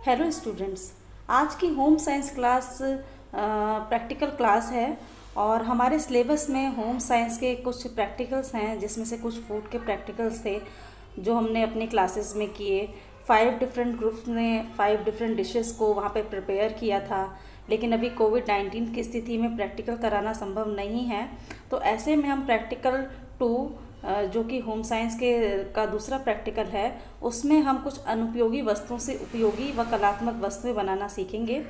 Hello students. आज की home science class practical class है और हमारे सिलेबस में होम साइंस के कुछ प्रैक्टिकल्स हैं, जिसमें से कुछ फूड के प्रैक्टिकल्स थे जो हमने अपनी क्लासेस में किए। 5 डिफरेंट ग्रुप्स ने 5 डिफरेंट डिशेस को वहाँ पे प्रिपेयर किया था, लेकिन अभी कोविड-19 की स्थिति में प्रैक्टिकल कराना संभव नहीं है। तो ऐसे में हम प्रैक्टिकल 2 जो कि होम साइंस के का दूसरा प्रैक्टिकल है, उसमें हम कुछ अनुपयोगी वस्तुओं से उपयोगी व कलात्मक वस्तुएं बनाना सीखेंगे।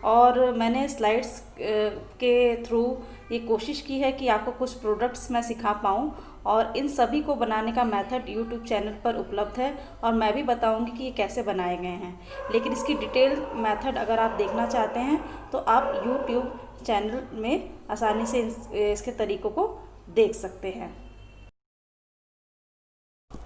और मैंने स्लाइड्स के थ्रू ये कोशिश की है कि आपको कुछ प्रोडक्ट्स मैं सिखा पाऊँ, और इन सभी को बनाने का मेथड यूट्यूब चैनल पर उपलब्ध है और मैं भी बताऊंगी कि ये कैसे बनाए गए हैं। लेकिन इसकी डिटेल मेथड अगर आप देखना चाहते हैं तो आप यूट्यूब चैनल में आसानी से इसके तरीक़ों को देख सकते हैं।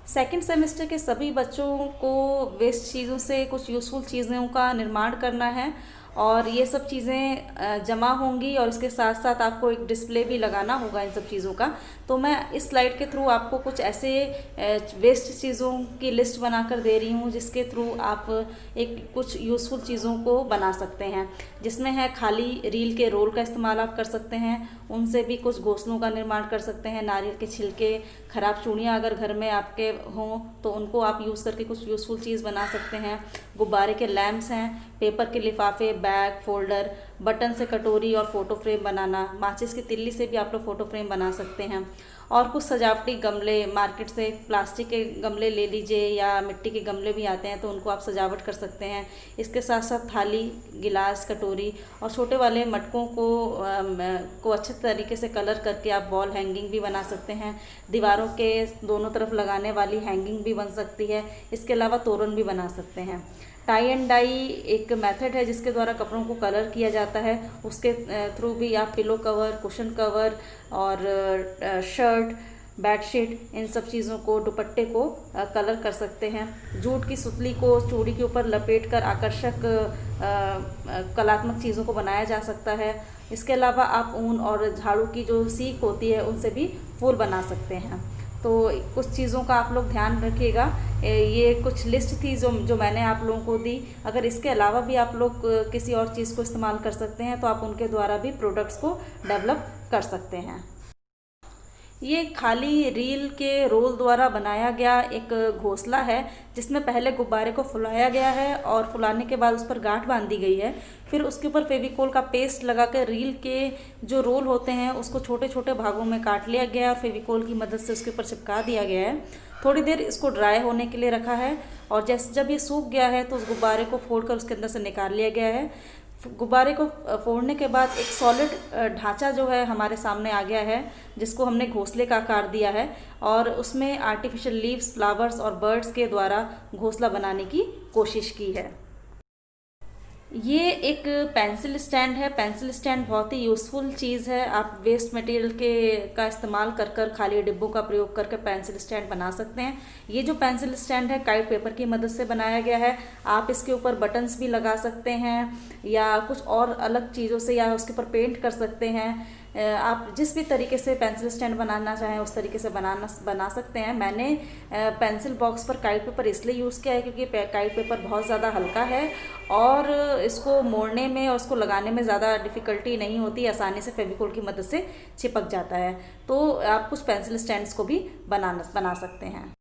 सेकेंड सेमेस्टर के सभी बच्चों को वेस्ट चीज़ों से कुछ यूज़फुल चीज़ों का निर्माण करना है, और ये सब चीज़ें जमा होंगी और इसके साथ साथ आपको एक डिस्प्ले भी लगाना होगा इन सब चीज़ों का। तो मैं इस स्लाइड के थ्रू आपको कुछ ऐसे वेस्ट चीज़ों की लिस्ट बनाकर दे रही हूँ, जिसके थ्रू आप एक कुछ यूज़फुल चीज़ों को बना सकते हैं। जिसमें है खाली रील के रोल का इस्तेमाल आप कर सकते हैं, उनसे भी कुछ घोंसलों का निर्माण कर सकते हैं। नारियल के छिलके, ख़राब चूड़ियाँ अगर घर में आपके हों तो उनको आप यूज़ करके कुछ यूज़फुल चीज़ बना सकते हैं। गुब्बारे के लैम्प्स हैं, पेपर के लिफाफे, बैग, फोल्डर, बटन से कटोरी और फ़ोटो फ्रेम बनाना। माचिस की तिल्ली से भी आप लोग फ़ोटो फ्रेम बना सकते हैं। और कुछ सजावटी गमले, मार्केट से प्लास्टिक के गमले ले लीजिए या मिट्टी के गमले भी आते हैं, तो उनको आप सजावट कर सकते हैं। इसके साथ साथ थाली, गिलास, कटोरी और छोटे वाले मटकों को अच्छे तरीके से कलर करके आप वॉल हैंगिंग भी बना सकते हैं। दीवारों के दोनों तरफ लगाने वाली हैंगिंग भी बन सकती है। इसके अलावा तोरण भी बना सकते हैं। टाई एंड डाई एक मेथड है जिसके द्वारा कपड़ों को कलर किया जाता है। उसके थ्रू भी आप पिलो कवर, कुशन कवर और शर्ट, बेडशीट, इन सब चीज़ों को, दुपट्टे को कलर कर सकते हैं। जूट की सुतली को चूड़ी के ऊपर लपेट कर आकर्षक कलात्मक चीज़ों को बनाया जा सकता है। इसके अलावा आप ऊन और झाड़ू की जो सीख होती है उनसे भी फूल बना सकते हैं। तो कुछ चीज़ों का आप लोग ध्यान रखिएगा। ये कुछ लिस्ट थी जो मैंने आप लोगों को दी। अगर इसके अलावा भी आप लोग किसी और चीज़ को इस्तेमाल कर सकते हैं तो आप उनके द्वारा भी प्रोडक्ट्स को डेवलप कर सकते हैं। ये खाली रील के रोल द्वारा बनाया गया एक घोंसला है, जिसमें पहले गुब्बारे को फुलाया गया है और फुलाने के बाद उस पर गांठ बांधी गई है। फिर उसके ऊपर फेविकोल का पेस्ट लगाकर रील के जो रोल होते हैं उसको छोटे छोटे भागों में काट लिया गया और फेविकोल की मदद से उसके ऊपर चिपका दिया गया है। थोड़ी देर इसको ड्राई होने के लिए रखा है, और जब ये सूख गया है तो उस गुब्बारे को फोड़कर उसके अंदर से निकाल लिया गया है। गुब्बारे को फोड़ने के बाद एक सॉलिड ढांचा जो है हमारे सामने आ गया है, जिसको हमने घोंसले का आकार दिया है, और उसमें आर्टिफिशियल लीव्स, फ्लावर्स और बर्ड्स के द्वारा घोंसला बनाने की कोशिश की है। ये एक पेंसिल स्टैंड है। पेंसिल स्टैंड बहुत ही यूज़फुल चीज़ है। आप वेस्ट मटेरियल का इस्तेमाल कर कर, खाली डिब्बों का प्रयोग करके पेंसिल स्टैंड बना सकते हैं। ये जो पेंसिल स्टैंड है काइट पेपर की मदद से बनाया गया है। आप इसके ऊपर बटन्स भी लगा सकते हैं या कुछ और अलग चीज़ों से, या उसके ऊपर पेंट कर सकते हैं। आप जिस भी तरीके से पेंसिल स्टैंड बनाना चाहें उस तरीके से बना सकते हैं। मैंने पेंसिल बॉक्स पर काइट पेपर इसलिए यूज़ किया है क्योंकि काइट पेपर बहुत ज़्यादा हल्का है और इसको मोड़ने में और उसको लगाने में ज़्यादा डिफ़िकल्टी नहीं होती, आसानी से फेविकोल की मदद से चिपक जाता है। तो आप कुछ पेंसिल स्टैंड्स को भी बना सकते हैं।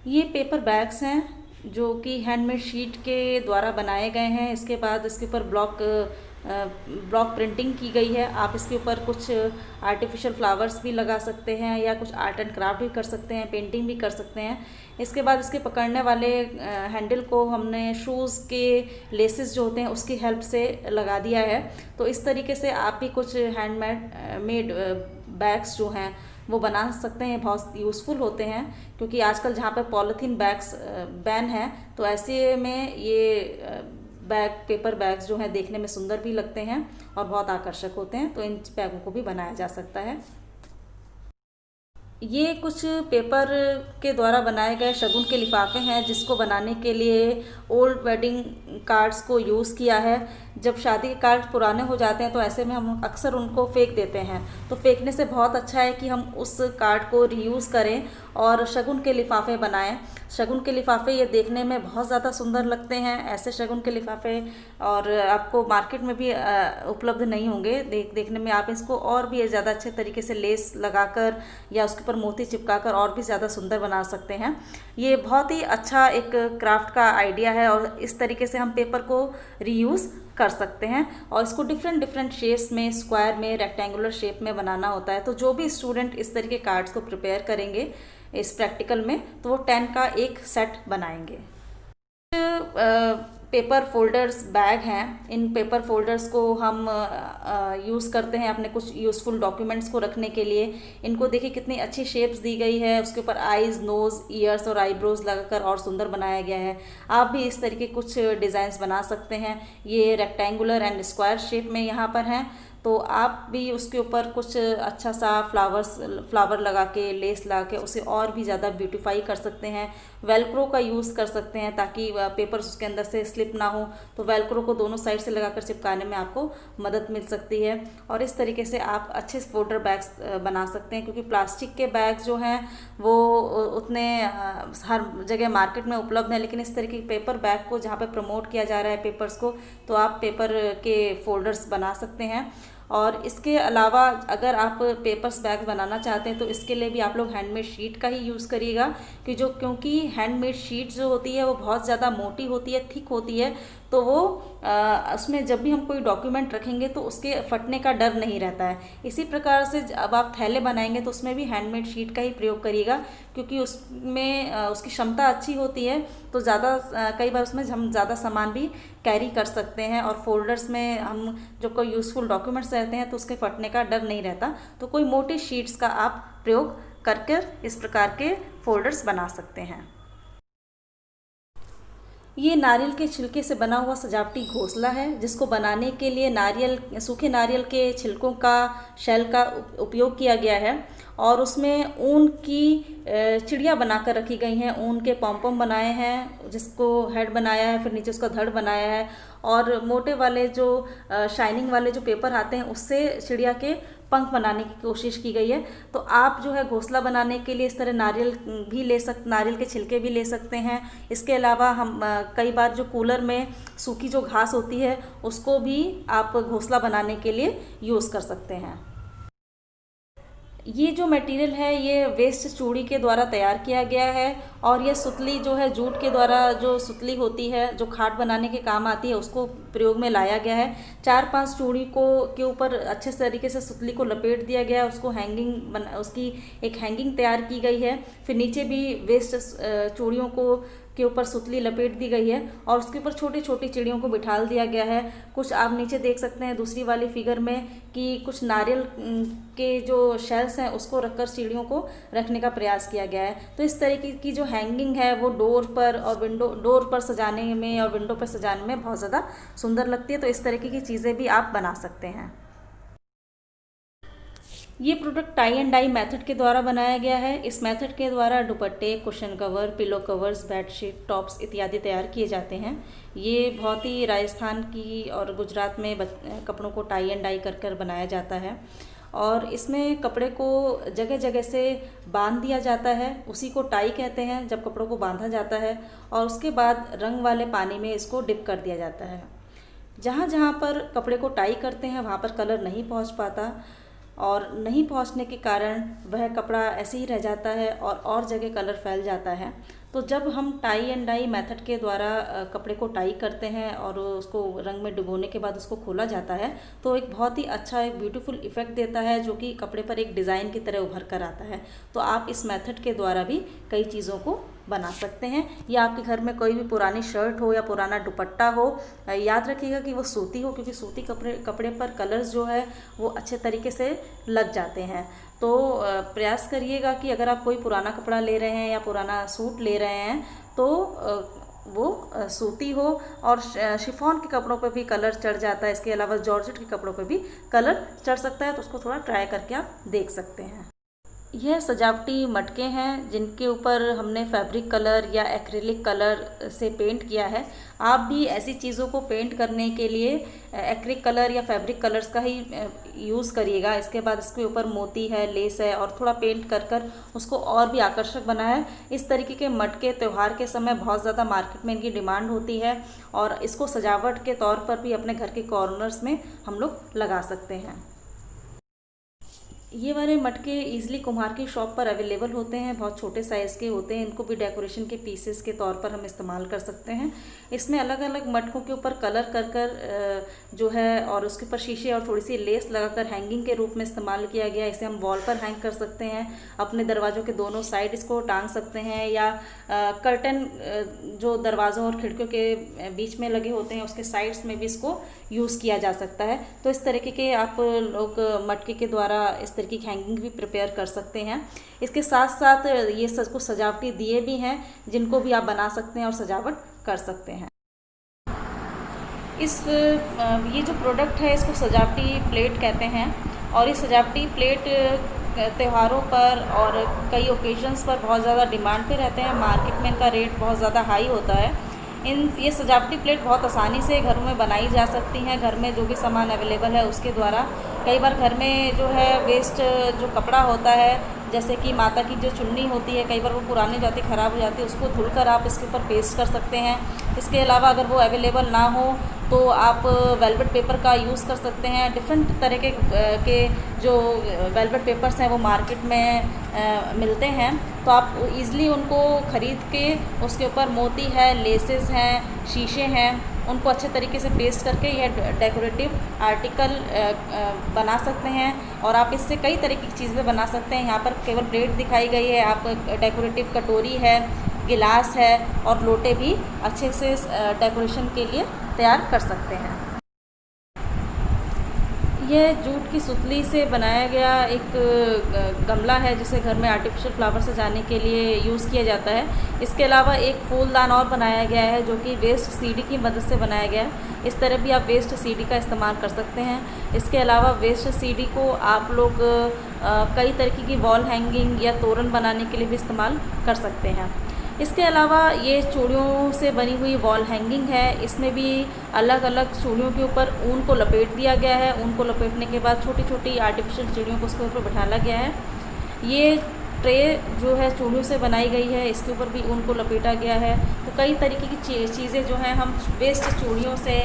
ये पेपर बैग्स हैं जो कि हैंडमेड शीट के द्वारा बनाए गए हैं। इसके बाद इसके ऊपर ब्लॉक प्रिंटिंग की गई है। आप इसके ऊपर कुछ आर्टिफिशियल फ्लावर्स भी लगा सकते हैं या कुछ आर्ट एंड क्राफ्ट भी कर सकते हैं, पेंटिंग भी कर सकते हैं। इसके बाद इसके पकड़ने वाले हैंडल को हमने शूज़ के लेसेस जो होते हैं उसकी हेल्प से लगा दिया है। तो इस तरीके से आप भी कुछ हैंडमेड बैग्स जो हैं वो बना सकते हैं। बहुत यूज़फुल होते हैं क्योंकि आजकल जहाँ पर पॉलीथीन बैग्स बैन है, तो ऐसे में ये पेपर बैग्स जो हैं देखने में सुंदर भी लगते हैं और बहुत आकर्षक होते हैं। तो इन बैगों को भी बनाया जा सकता है। ये कुछ पेपर के द्वारा बनाए गए शगुन के लिफाफे हैं, जिसको बनाने के लिए ओल्ड वेडिंग कार्ड्स को यूज़ किया है। जब शादी के कार्ड पुराने हो जाते हैं तो ऐसे में हम अक्सर उनको फेंक देते हैं, तो फेंकने से बहुत अच्छा है कि हम उस कार्ड को रीयूज़ करें और शगुन के लिफाफे बनाएं। शगुन के लिफाफे ये देखने में बहुत ज़्यादा सुंदर लगते हैं। ऐसे शगुन के लिफाफे और आपको मार्केट में भी उपलब्ध नहीं होंगे। देखने में आप इसको और भी ज़्यादा अच्छे तरीके से लेस लगाकर या उसके ऊपर मोती चिपकाकर और भी ज़्यादा सुंदर बना सकते हैं। ये बहुत ही अच्छा एक क्राफ्ट का आइडिया है और इस तरीके से हम पेपर को रीयूज़ कर सकते हैं और इसको डिफरेंट डिफरेंट शेप्स में, स्क्वायर में, रेक्टेंगुलर शेप में बनाना होता है। तो जो भी स्टूडेंट इस तरीके कार्ड्स को प्रिपेयर करेंगे इस प्रैक्टिकल में, तो वो 10 का एक सेट बनाएंगे। पेपर फोल्डर्स बैग हैं। इन पेपर फोल्डर्स को हम यूज़ करते हैं अपने कुछ यूज़फुल डॉक्यूमेंट्स को रखने के लिए। इनको देखिए कितनी अच्छी शेप्स दी गई है, उसके ऊपर आईज़, नोज़, ईयर्स और आईब्रोज लगाकर और सुंदर बनाया गया है। आप भी इस तरीके कुछ डिज़ाइंस बना सकते हैं। ये रेक्टेंगुलर एंड स्क्वायर शेप में यहाँ पर हैं, तो आप भी उसके ऊपर कुछ अच्छा सा फ्लावर लगा के, लेस लगा के उसे और भी ज़्यादा ब्यूटीफाई कर सकते हैं। वेलक्रो का यूज़ कर सकते हैं ताकि पेपर्स उसके अंदर से स्लिप ना हो, तो वेलक्रो को दोनों साइड से लगाकर चिपकाने में आपको मदद मिल सकती है। और इस तरीके से आप अच्छे फोल्डर बैग्स बना सकते हैं, क्योंकि प्लास्टिक के बैग जो हैं वो उतने हर जगह मार्केट में उपलब्ध हैं, लेकिन इस तरीके के पेपर बैग को जहाँ पे प्रमोट किया जा रहा है पेपर्स को, तो आप पेपर के फोल्डर्स बना सकते हैं। और इसके अलावा अगर आप पेपर्स बैग बनाना चाहते हैं तो इसके लिए भी आप लोग हैंडमेड शीट का ही यूज़ करिएगा, क्योंकि हैंडमेड शीट जो होती है वो बहुत ज़्यादा मोटी होती है, थिक होती है, तो वो उसमें जब भी हम कोई डॉक्यूमेंट रखेंगे तो उसके फटने का डर नहीं रहता है। इसी प्रकार से अब आप थैले बनाएंगे तो उसमें भी हैंडमेड शीट का ही प्रयोग करिएगा, क्योंकि उसमें उसकी क्षमता अच्छी होती है, तो ज़्यादा कई बार उसमें हम ज़्यादा सामान भी कैरी कर सकते हैं। और फोल्डर्स में हम जो कोई यूज़फुल डॉक्यूमेंट्स रहते हैं तो उसके फटने का डर नहीं रहता, तो कोई मोटी शीट्स का आप प्रयोग करके इस प्रकार के फोल्डर्स बना सकते हैं। ये नारियल के छिलके से बना हुआ सजावटी घोंसला है, जिसको बनाने के लिए सूखे नारियल के छिलकों का शेल का उपयोग किया गया है और उसमें ऊन की चिड़िया बनाकर रखी गई हैं। ऊन के पॉम बनाए हैं, जिसको हेड बनाया है, फिर नीचे उसका धड़ बनाया है और मोटे वाले जो शाइनिंग वाले जो पेपर आते हैं उससे चिड़िया के पंख बनाने की कोशिश की गई है। तो आप जो है घोंसला बनाने के लिए इस तरह नारियल के छिलके भी ले सकते हैं। इसके अलावा हम कई बार जो कूलर में सूखी जो घास होती है उसको भी आप घोंसला बनाने के लिए यूज़ कर सकते हैं। ये जो मटेरियल है ये वेस्ट चूड़ी के द्वारा तैयार किया गया है और ये सुतली जो है जूट के द्वारा जो सुतली होती है जो खाट बनाने के काम आती है उसको प्रयोग में लाया गया है। 4-5 चूड़ी के ऊपर अच्छे तरीके से सुतली को लपेट दिया गया है, उसको उसकी एक हैंगिंग तैयार की गई है। फिर नीचे भी वेस्ट चूड़ियों के ऊपर सुतली लपेट दी गई है और उसके ऊपर छोटी छोटी चिड़ियों को बिठाल दिया गया है। कुछ आप नीचे देख सकते हैं दूसरी वाली फिगर में कि कुछ नारियल के जो शेल्स हैं उसको रखकर चिड़ियों को रखने का प्रयास किया गया है। तो इस तरीके की जो हैंगिंग है वो डोर पर सजाने में और विंडो पर सजाने में बहुत ज़्यादा सुंदर लगती है। तो इस तरीके की चीज़ें भी आप बना सकते हैं। ये product tie and dye method के द्वारा बनाया गया है। इस मेथड के द्वारा दुपट्टे, cushion cover, pillow covers, bedsheet, tops इत्यादि तैयार किए जाते हैं। ये बहुत ही राजस्थान की और गुजरात में कपड़ों को टाई एंड डाई कर बनाया जाता है और इसमें कपड़े को जगह जगह से बांध दिया जाता है, उसी को टाई कहते हैं जब कपड़ों को बांधा जाता है। और उसके बाद रंग वाले पानी में इसको डिप कर दिया जाता है। जहाँ जहाँ पर कपड़े को टाई करते हैं वहाँ पर कलर नहीं पहुँच पाता और नहीं पहुंचने के कारण वह कपड़ा ऐसे ही रह जाता है और जगह कलर फैल जाता है। तो जब हम टाई एंड डाई मेथड के द्वारा कपड़े को टाई करते हैं और उसको रंग में डुबोने के बाद उसको खोला जाता है तो एक बहुत ही अच्छा एक ब्यूटीफुल इफ़ेक्ट देता है जो कि कपड़े पर एक डिज़ाइन की तरह उभर कर आता है। तो आप इस मेथड के द्वारा भी कई चीज़ों को बना सकते हैं। या आपके घर में कोई भी पुरानी शर्ट हो या पुराना दुपट्टा हो, याद रखिएगा कि वो सूती हो, क्योंकि सूती कपड़े पर कलर्स जो है वो अच्छे तरीके से लग जाते हैं। तो प्रयास करिएगा कि अगर आप कोई पुराना कपड़ा ले रहे हैं या पुराना सूट ले रहे हैं तो वो सूती हो। और शिफॉन के कपड़ों पर भी कलर चढ़ जाता है, इसके अलावा जॉर्जेट के कपड़ों पर भी कलर चढ़ सकता है, तो उसको थोड़ा ट्राई करके आप देख सकते हैं। यह सजावटी मटके हैं जिनके ऊपर हमने फैब्रिक कलर या एक्रिलिक कलर से पेंट किया है। आप भी ऐसी चीज़ों को पेंट करने के लिए एक्रिलिक कलर या फैब्रिक कलर्स का ही यूज़ करिएगा। इसके बाद इसके ऊपर मोती है, लेस है और थोड़ा पेंट कर उसको और भी आकर्षक बनाया है। इस तरीके के मटके त्यौहार के समय बहुत ज़्यादा मार्केट में इनकी डिमांड होती है और इसको सजावट के तौर पर भी अपने घर के कॉर्नर्स में हम लोग लगा सकते हैं। ये वाले मटके ईज़िली कुम्हार की शॉप पर अवेलेबल होते हैं, बहुत छोटे साइज़ के होते हैं। इनको भी डेकोरेशन के पीसेस के तौर पर हम इस्तेमाल कर सकते हैं। इसमें अलग अलग मटकों के ऊपर कलर कर जो है और उसके ऊपर शीशे और थोड़ी सी लेस लगाकर हैंगिंग के रूप में इस्तेमाल किया गया। इसे हम वॉल पर हैंग कर सकते हैं, अपने दरवाज़ों के दोनों साइड इसको टांग सकते हैं या कर्टन जो दरवाज़ों और खिड़कियों के बीच में लगे होते हैं उसके साइड्स में भी इसको यूज़ किया जा सकता है। तो इस तरीके के आप लोग मटके के द्वारा इस तरीके की हैंगिंग भी प्रिपेयर कर सकते हैं। इसके साथ साथ ये कुछ सजावटी दिए भी हैं जिनको भी आप बना सकते हैं और सजावट कर सकते हैं। ये जो प्रोडक्ट है इसको सजावटी प्लेट कहते हैं और ये सजावटी प्लेट त्योहारों पर और कई ओकेजन्स पर बहुत ज़्यादा डिमांड पे रहते हैं। मार्केट में इनका रेट बहुत ज़्यादा हाई होता है। ये सजावटी प्लेट बहुत आसानी से घरों में बनाई जा सकती हैं। घर में जो भी सामान अवेलेबल है उसके द्वारा। कई बार घर में जो है वेस्ट जो कपड़ा होता है, जैसे कि माता की जो चुन्नी होती है, कई बार वो पुरानी हो जाती है, ख़राब हो जाती है, उसको धुलकर आप इसके ऊपर पेस्ट कर सकते हैं। इसके अलावा अगर वो अवेलेबल ना हो तो आप वेलवेट पेपर का यूज़ कर सकते हैं। डिफरेंट तरह के जो वेलवेट पेपर्स हैं वो मार्केट में मिलते हैं, तो आप ईज़िली उनको ख़रीद के उसके ऊपर मोती है, लेसेस हैं, शीशे हैं, उनको अच्छे तरीके से पेस्ट करके यह डेकोरेटिव आर्टिकल बना सकते हैं। और आप इससे कई तरीके की चीज़ें बना सकते हैं। यहाँ पर केवल प्लेट दिखाई गई है, आप डेकोरेटिव कटोरी है, गिलास है और लोटे भी अच्छे से डेकोरेशन के लिए तैयार कर सकते हैं। यह जूट की सुतली से बनाया गया एक गमला है जिसे घर में आर्टिफिशियल फ्लावर सजाने के लिए यूज़ किया जाता है। इसके अलावा एक फूलदान और बनाया गया है जो कि वेस्ट सीडी की मदद से बनाया गया है। इस तरह भी आप वेस्ट सीडी का इस्तेमाल कर सकते हैं। इसके अलावा वेस्ट सीडी को आप लोग कई तरीके की वॉल हैंगिंग या तोरण बनाने के लिए भी इस्तेमाल कर सकते हैं। इसके अलावा ये चूड़ियों से बनी हुई वॉल हैंगिंग है। इसमें भी अलग अलग चूड़ियों के ऊपर ऊन को लपेट दिया गया है। ऊन को लपेटने के बाद छोटी छोटी आर्टिफिशियल चिड़ियों को उसके ऊपर बिठाया गया है। ये ट्रे जो है चूड़ियों से बनाई गई है, इसके ऊपर भी ऊन को लपेटा गया है। तो कई तरीके की चीज़ें जो हैं हम वेस्ट चूड़ियों से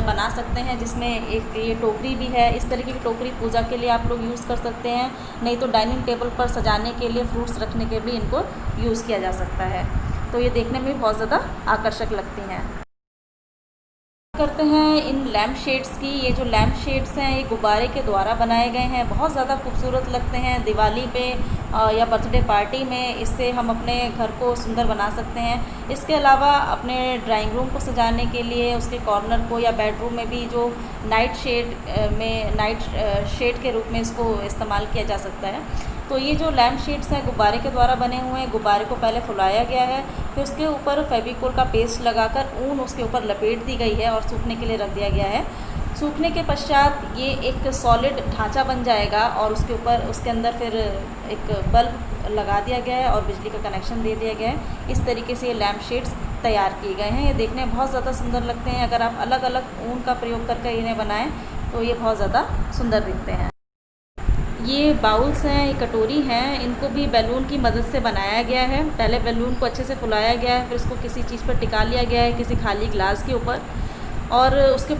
बना सकते हैं, जिसमें एक ये टोकरी भी है। इस तरीके की टोकरी पूजा के लिए आप लोग यूज़ कर सकते हैं, नहीं तो डाइनिंग टेबल पर सजाने के लिए फ्रूट्स रखने के भी इनको यूज़ किया जा सकता है। तो ये देखने में बहुत ज़्यादा आकर्षक लगती हैं। करते हैं इन लैम्प शेड्स की। ये जो लैम्प शेड्स हैं ये गुब्बारे के द्वारा बनाए गए हैं, बहुत ज़्यादा खूबसूरत लगते हैं। दिवाली पे या बर्थडे पार्टी में इससे हम अपने घर को सुंदर बना सकते हैं। इसके अलावा अपने ड्राइंग रूम को सजाने के लिए उसके कॉर्नर को या बेडरूम में भी जो नाइट शेड के रूप में इसको इस्तेमाल किया जा सकता है। तो ये जो लैम्प शेड्स हैं गुब्बारे के द्वारा बने हुए हैं। गुब्बारे को पहले फुलाया गया है, फिर उसके ऊपर फेविकोल का पेस्ट लगाकर ऊन उसके ऊपर लपेट दी गई है और सूखने के लिए रख दिया गया है। सूखने के पश्चात ये एक सॉलिड ढांचा बन जाएगा और उसके अंदर फिर एक बल्ब लगा दिया गया है और बिजली का कनेक्शन दे दिया गया है। इस तरीके से ये लैम्प शेड्स तैयार किए गए हैं। ये देखने में बहुत ज़्यादा सुंदर लगते हैं। अगर आप अलग अलग ऊन का प्रयोग करके इन्हें बनाएं तो ये बहुत ज़्यादा सुंदर दिखते हैं। ये बाउल्स हैं, ये कटोरी हैं, इनको भी बैलून की मदद से बनाया गया है। पहले बैलून को अच्छे से फुलाया गया है, फिर उसको किसी चीज़ पर टिका लिया गया है, किसी खाली ग्लास के ऊपर, और उसके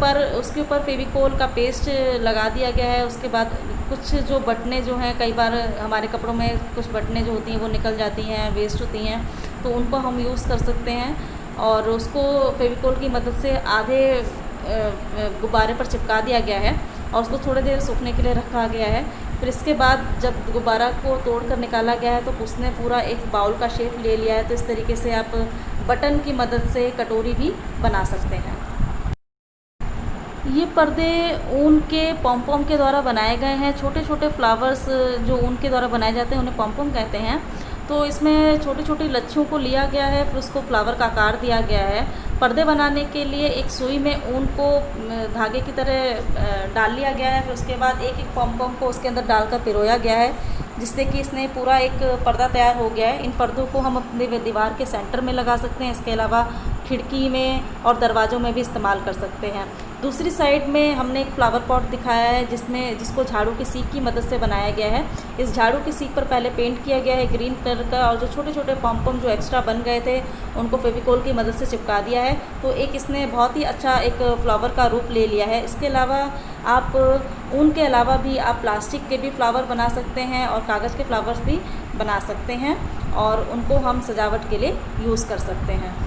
ऊपर फेविकोल का पेस्ट लगा दिया गया है। उसके बाद कुछ जो बटनें जो हैं, कई बार हमारे कपड़ों में कुछ बटनें जो होती हैं वो निकल जाती हैं, वेस्ट होती हैं, तो उनको हम यूज़ कर सकते हैं। और उसको फेविकोल की मदद से आधे गुब्बारे पर चिपका दिया गया है और उसको थोड़ी देर सूखने के लिए रखा गया है। फिर इसके बाद जब गुब्बारा को तोड़कर निकाला गया है तो उसने पूरा एक बाउल का शेप ले लिया है। तो इस तरीके से आप बटन की मदद से कटोरी भी बना सकते हैं। ये पर्दे ऊन के पॉम के द्वारा बनाए गए हैं। छोटे छोटे फ्लावर्स जो ऊन के द्वारा बनाए जाते हैं उन्हें पॉम कहते हैं। तो इसमें छोटी छोटी लच्छियों को लिया गया है, फिर उसको फ्लावर का आकार दिया गया है। पर्दे बनाने के लिए एक सुई में ऊन को धागे की तरह डाल लिया गया है, फिर उसके बाद एक एक पॉम को उसके अंदर डालकर पिरोया गया है, जिससे कि इसने पूरा एक पर्दा तैयार हो गया है। इन पर्दों को हम अपने दीवार के सेंटर में लगा सकते हैं, इसके अलावा खिड़की में और दरवाज़ों में भी इस्तेमाल कर सकते हैं। दूसरी साइड में हमने एक फ्लावर पॉट दिखाया है जिसको झाड़ू की सीख की मदद से बनाया गया है। इस झाड़ू की सीख पर पहले पेंट किया गया है ग्रीन कलर का, और जो छोटे छोटे पॉम जो एक्स्ट्रा बन गए थे उनको फेविकोल की मदद से चिपका दिया है। तो एक इसने बहुत ही अच्छा एक फ्लावर का रूप ले लिया है। इसके अलावा आप ऊन के अलावा भी आप प्लास्टिक के भी फ्लावर बना सकते हैं और कागज़ के फ्लावर्स भी बना सकते हैं, और उनको हम सजावट के लिए यूज़ कर सकते हैं।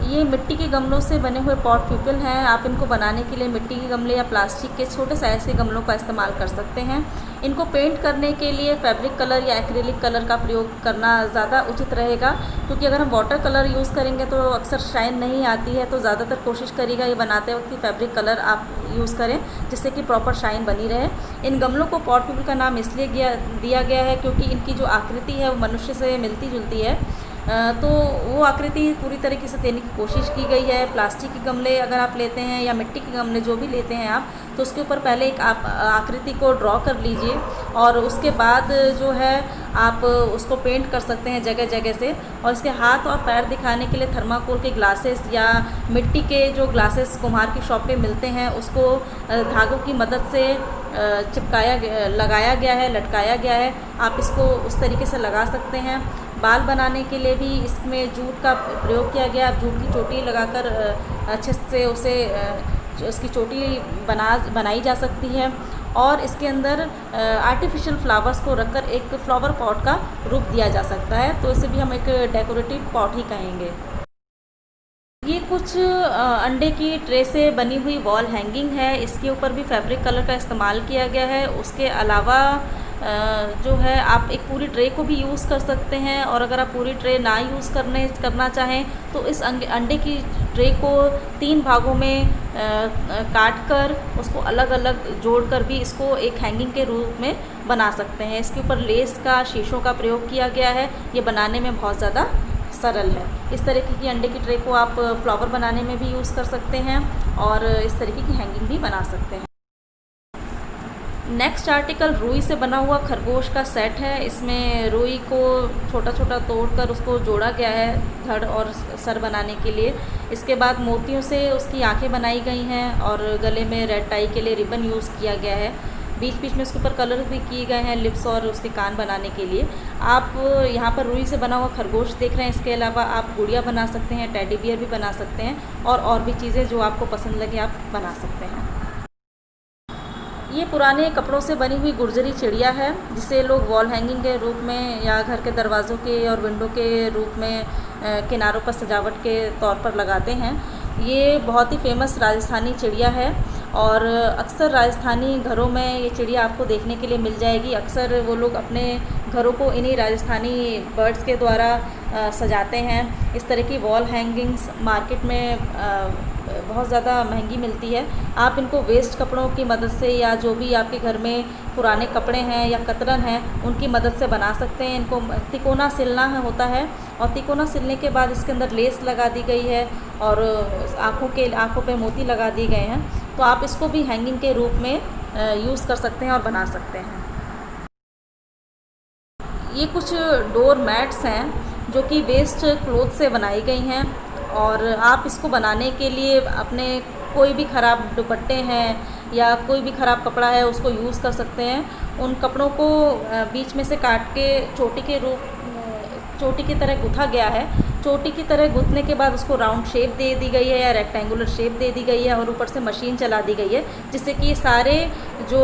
ये मिट्टी के गमलों से बने हुए पॉट प्यूपल हैं। आप इनको बनाने के लिए मिट्टी के गमले या प्लास्टिक के छोटे साइज़ के गमलों का इस्तेमाल कर सकते हैं। इनको पेंट करने के लिए फैब्रिक कलर या एक्रिलिक कलर का प्रयोग करना ज़्यादा उचित रहेगा, क्योंकि अगर हम वाटर कलर यूज़ करेंगे तो अक्सर शाइन नहीं आती है। तो ज़्यादातर कोशिश करिएगा ये बनाते वक्त कि फैब्रिक कलर आप यूज़ करें, जिससे कि प्रॉपर शाइन बनी रहे। इन गमलों को पॉट प्यूपल का नाम इसलिए दिया गया है क्योंकि इनकी जो आकृति है वो मनुष्य से मिलती जुलती है, तो वो आकृति पूरी तरीके से देने की कोशिश की गई है। प्लास्टिक के गमले अगर आप लेते हैं या मिट्टी के गमले जो भी लेते हैं आप, तो उसके ऊपर पहले एक आप आकृति को ड्रॉ कर लीजिए, और उसके बाद जो है आप उसको पेंट कर सकते हैं जगह जगह से। और इसके हाथ और पैर दिखाने के लिए थर्माकोल के ग्लासेस या मिट्टी के जो ग्लासेस कुम्हार की शॉप पे मिलते हैं उसको धागों की मदद से लगाया गया है, लटकाया गया है। आप इसको उस तरीके से लगा सकते हैं। बाल बनाने के लिए भी इसमें जूट का प्रयोग किया गया। आप जूट की चोटी लगाकर अच्छे से उसकी चोटी बनाई जा सकती है, और इसके अंदर आर्टिफिशियल फ्लावर्स को रखकर एक फ्लावर पॉट का रूप दिया जा सकता है। तो इसे भी हम एक डेकोरेटिव पॉट ही कहेंगे। ये कुछ अंडे की ट्रे से बनी हुई वॉल हैंगिंग है। इसके ऊपर भी फैब्रिक कलर का इस्तेमाल किया गया है। उसके अलावा जो है आप एक पूरी ट्रे को भी यूज़ कर सकते हैं, और अगर आप पूरी ट्रे ना यूज़ करना चाहें तो इस अंडे की ट्रे को 3 भागों में काट कर उसको अलग अलग जोड़कर भी इसको एक हैंगिंग के रूप में बना सकते हैं। इसके ऊपर लेस का शीशों का प्रयोग किया गया है। ये बनाने में बहुत ज़्यादा सरल है। इस तरीके की अंडे की ट्रे को आप फ्लावर बनाने में भी यूज़ कर सकते हैं, और इस तरीके की हैंगिंग भी बना सकते हैं। नेक्स्ट आर्टिकल रुई से बना हुआ खरगोश का सेट है। इसमें रुई को छोटा छोटा तोड़कर उसको जोड़ा गया है धड़ और सर बनाने के लिए। इसके बाद मोतियों से उसकी आंखें बनाई गई हैं, और गले में रेड टाई के लिए रिबन यूज़ किया गया है। बीच बीच में उसके ऊपर कलर भी किए गए हैं लिप्स और उसके कान बनाने के लिए। आप यहाँ पर रुई से बना हुआ खरगोश देख रहे हैं। इसके अलावा आप गुड़िया बना सकते हैं, टेडी बियर भी बना सकते हैं, और भी चीज़ें जो आपको पसंद लगे आप बना सकते हैं। ये पुराने कपड़ों से बनी हुई गुर्जरी चिड़िया है, जिसे लोग वॉल हैंगिंग के रूप में या घर के दरवाज़ों के और विंडो के रूप में किनारों पर सजावट के तौर पर लगाते हैं। ये बहुत ही फेमस राजस्थानी चिड़िया है, और अक्सर राजस्थानी घरों में ये चिड़िया आपको देखने के लिए मिल जाएगी। अक्सर वो लोग अपने घरों को इन्हीं राजस्थानी बर्ड्स के द्वारा सजाते हैं। इस तरह की वॉल हैंगिंग्स मार्केट में बहुत ज़्यादा महंगी मिलती है। आप इनको वेस्ट कपड़ों की मदद से, या जो भी आपके घर में पुराने कपड़े हैं या कतरन हैं उनकी मदद से बना सकते हैं। इनको तिकोना सिलना होता है, और तिकोना सिलने के बाद इसके अंदर लेस लगा दी गई है, और आँखों पे मोती लगा दिए गए हैं। तो आप इसको भी हैंगिंग के रूप में यूज़ कर सकते हैं और बना सकते हैं। ये कुछ डोर मैट्स हैं जो कि वेस्ट क्लोथ से बनाई गई हैं, और आप इसको बनाने के लिए अपने कोई भी ख़राब दुपट्टे हैं या कोई भी ख़राब कपड़ा है उसको यूज़ कर सकते हैं। उन कपड़ों को बीच में से काट के चोटी की तरह गुथा गया है। चोटी की तरह गुथने के बाद उसको राउंड शेप दे दी गई है या रेक्टेंगुलर शेप दे दी गई है, और ऊपर से मशीन चला दी गई है, जिससे कि ये सारे जो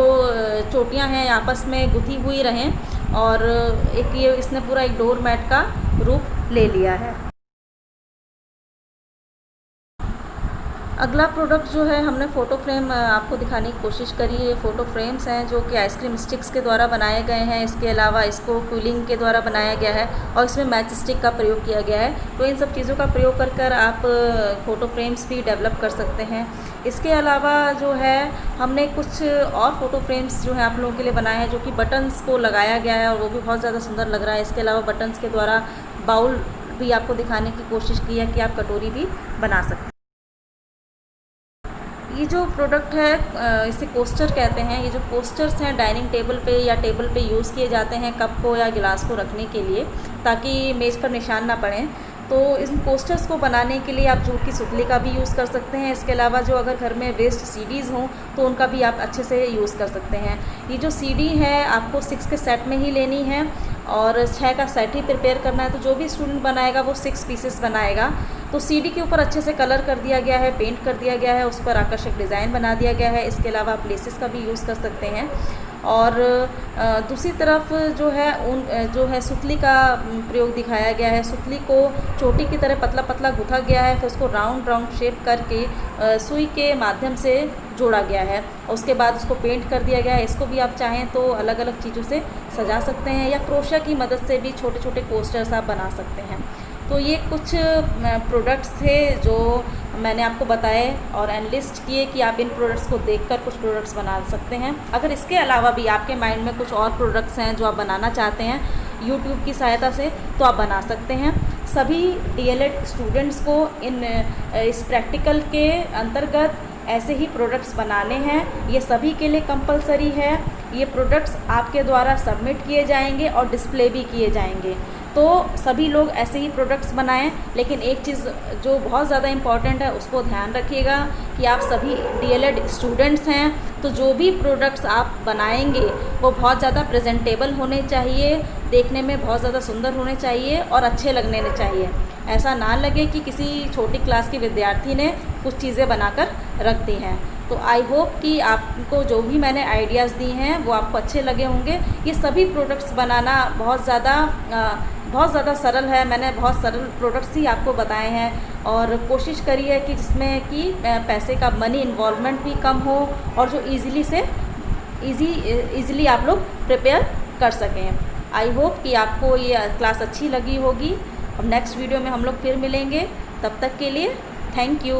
चोटियाँ हैं आपस में गुथी हुई रहें, और इसने पूरा एक डोर मैट का रूप ले लिया है। अगला प्रोडक्ट जो है हमने फ़ोटो फ्रेम आपको दिखाने की कोशिश करी है। फ़ोटो फ्रेम्स हैं जो कि आइसक्रीम स्टिक्स के द्वारा बनाए गए हैं। इसके अलावा इसको कूलिंग के द्वारा बनाया गया है, और इसमें मैच स्टिक का प्रयोग किया गया है। तो इन सब चीज़ों का प्रयोग कर आप फ़ोटो फ्रेम्स भी डेवलप कर सकते हैं। इसके अलावा जो है हमने कुछ और फ़ोटो फ्रेम्स जो है आप लोगों के लिए बनाए हैं, जो कि बटन्स को लगाया गया है, और वो भी बहुत ज़्यादा सुंदर लग रहा है। इसके अलावा बटन्स के द्वारा बाउल भी आपको दिखाने की कोशिश की है कि आप कटोरी भी बना सकते हैं। ये जो प्रोडक्ट है इसे कोस्टर कहते हैं। ये जो कोस्टर्स हैं डाइनिंग टेबल पे या टेबल पे यूज़ किए जाते हैं कप को या गिलास को रखने के लिए, ताकि मेज़ पर निशान ना पड़े। तो इन कोस्टर्स को बनाने के लिए आप जूट की सुतली का भी यूज़ कर सकते हैं। इसके अलावा जो अगर घर में वेस्ट सीडीज़ हों तो उनका भी आप अच्छे से यूज़ कर सकते हैं। ये जो सीडी है आपको 6 के सेट में ही लेनी है और 6 का सेट ही प्रिपेयर करना है। तो जो भी स्टूडेंट बनाएगा वो 6 पीसेस बनाएगा। तो सीडी के ऊपर अच्छे से कलर कर दिया गया है, पेंट कर दिया गया है, उस पर आकर्षक डिज़ाइन बना दिया गया है। इसके अलावा आप लेसेस का भी यूज़ कर सकते हैं। और दूसरी तरफ जो है सुतली का प्रयोग दिखाया गया है। सुतली को चोटी की तरह पतला पतला गुथा गया है, फिर उसको राउंड राउंड शेप करके सुई के माध्यम से जोड़ा गया है और उसके बाद उसको पेंट कर दिया गया है। इसको भी आप चाहें तो अलग अलग चीज़ों से सजा सकते हैं या क्रोशा की मदद से भी छोटे छोटे कोस्टर्स आप बना सकते हैं। तो ये कुछ प्रोडक्ट्स थे जो मैंने आपको बताए और एनलिस्ट किए कि आप इन प्रोडक्ट्स को देखकर कुछ प्रोडक्ट्स बना सकते हैं। अगर इसके अलावा भी आपके माइंड में कुछ और प्रोडक्ट्स हैं जो आप बनाना चाहते हैं यूट्यूब की सहायता से, तो आप बना सकते हैं। सभी डीएलएड स्टूडेंट्स को इस प्रैक्टिकल के अंतर्गत ऐसे ही प्रोडक्ट्स बनाने हैं। ये सभी के लिए कंपलसरी है। ये प्रोडक्ट्स आपके द्वारा सबमिट किए जाएंगे और डिस्प्ले भी किए जाएंगे। तो सभी लोग ऐसे ही प्रोडक्ट्स बनाएं। लेकिन एक चीज़ जो बहुत ज़्यादा इम्पॉर्टेंट है उसको ध्यान रखिएगा कि आप सभी डीएलएड स्टूडेंट्स हैं, तो जो भी प्रोडक्ट्स आप बनाएंगे वो बहुत ज़्यादा प्रेजेंटेबल होने चाहिए, देखने में बहुत ज़्यादा सुंदर होने चाहिए और अच्छे लगने चाहिए। ऐसा ना लगे कि किसी छोटी क्लास के विद्यार्थी ने कुछ चीज़ें बनाकर रख दी हैं। तो आई होप कि आपको जो भी मैंने आइडियाज़ दी हैं वो आपको अच्छे लगे होंगे। ये सभी प्रोडक्ट्स बनाना बहुत ज़्यादा सरल है। मैंने बहुत सरल प्रोडक्ट्स ही आपको बताए हैं और कोशिश करी है कि जिसमें कि पैसे का मनी इन्वॉल्वमेंट भी कम हो और जो ईज़िली आप लोग प्रिपेयर कर सकें। आई होप कि आपको ये क्लास अच्छी लगी होगी। अब नेक्स्ट वीडियो में हम लोग फिर मिलेंगे। तब तक के लिए थैंक यू।